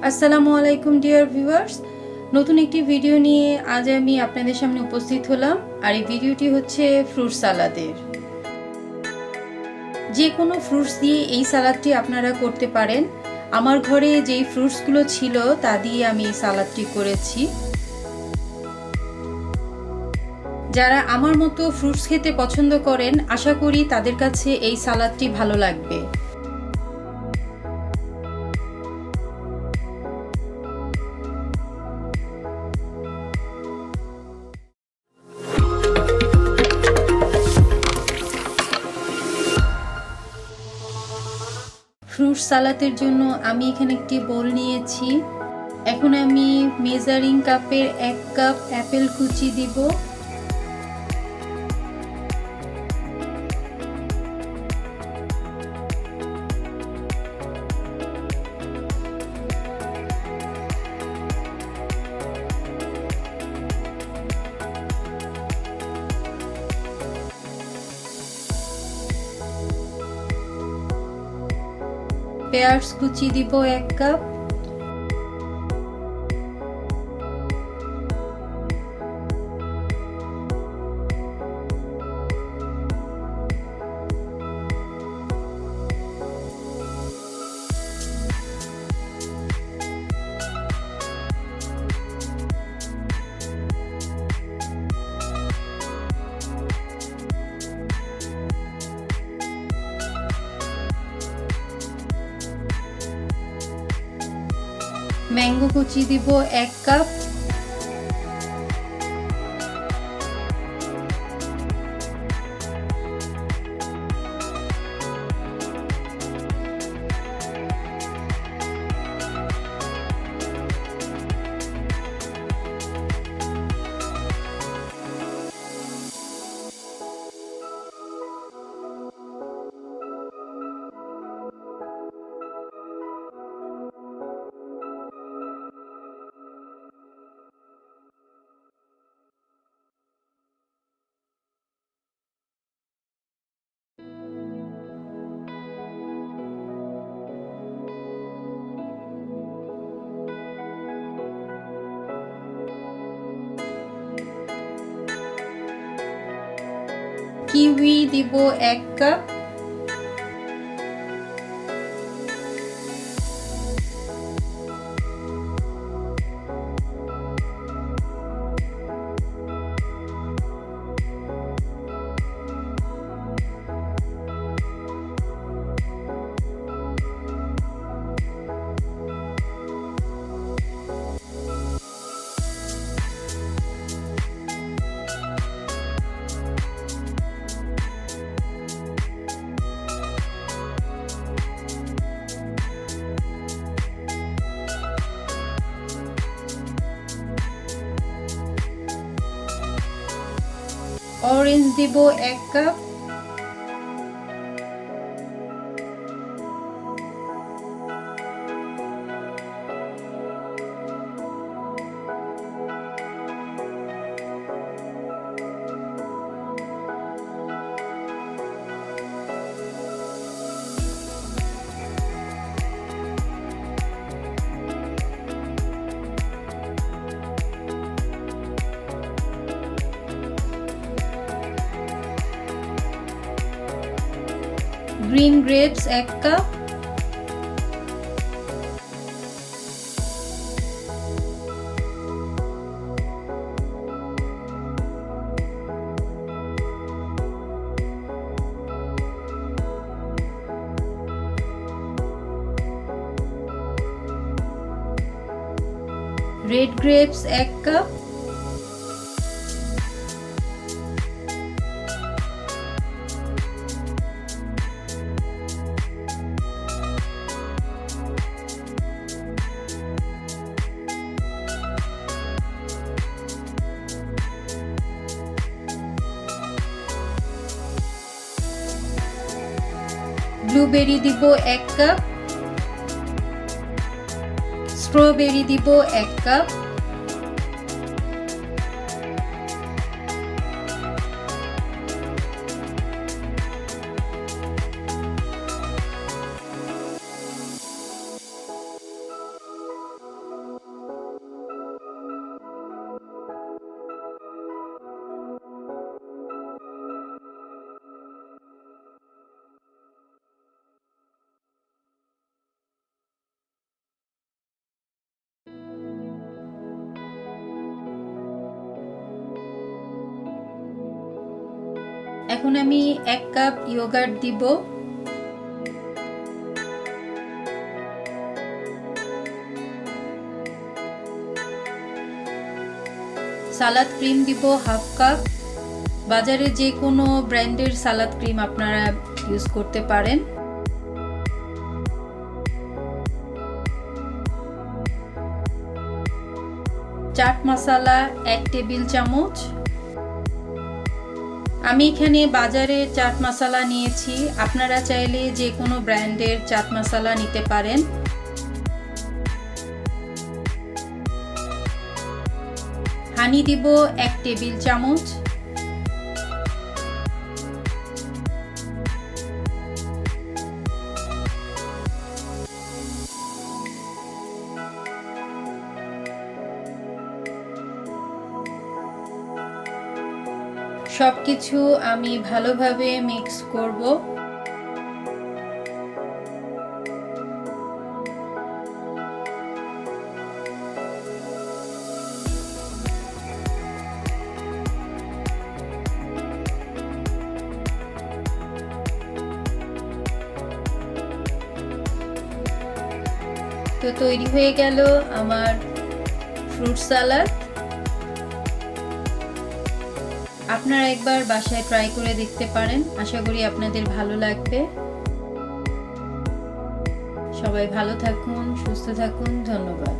আসসালামু আলাইকুম dear viewers, নতুন একটি ভিডিও নিয়ে আজ আমি আপনাদের সামনে উপস্থিত হলাম। আর এই ভিডিওটি হচ্ছে ফ্রুট সালাদের। যে কোনো ফ্রুটস দিয়ে এই সালাদটি আপনারা করতে পারেন। আমার ঘরে যেই ফ্রুটসগুলো ছিল তা দিয়ে আমি এই সালাদটি করেছি। যারা আমার মতো ফ্রুটস খেতে পছন্দ করেন, আশা করি তাদের কাছে এই সালাদটি ভালো লাগবে। ফ্রুট সালাদের জন্য আমি এখানে একটি বোল নিয়েছি। এখন আমি মেজারিং কাপের 1 কাপ অ্যাপেল কুচি দিব। পেঁয়াজ কুচি দিব 1 কাপ। ম্যাঙ্গো কুচি দিব 1 কাপ। কিউই দিব 1 কাপ। অরেঞ্জ দিব 1 cup. Green grapes 1 cup. Red grapes 1 cup. Blueberry দিব 1 কাপ। স্ট্রবেরি দিব 1 কাপ। এখন আমি 1 কাপ ইয়োগার্ট দিব। সালাদ ক্রিম দিব 1/2 কাপ। বাজারে যে কোনো ব্র্যান্ডের সালাদ ক্রিম আপনারা ইউজ করতে পারেন। চাট মশলা 1 টেবিল চামচ। আমি এখানে বাজারে চাট মশলা নিয়েছি, আপনারা চাইলে যে কোনো ব্র্যান্ডের চাট মশলা নিতে পারেন। হানি দিব 1 টেবিল চামচ। সবকিছু আমি ভালোভাবে মিক্স করব। তো তৈরি হয়ে গেল আমার ফ্রুট সালাদ। আপনারা একবার বাসায় ট্রাই করে দেখতে পারেন, আশা করি আপনাদের ভালো লাগবে। সবাই ভালো থাকুন, সুস্থ থাকুন, ধন্যবাদ।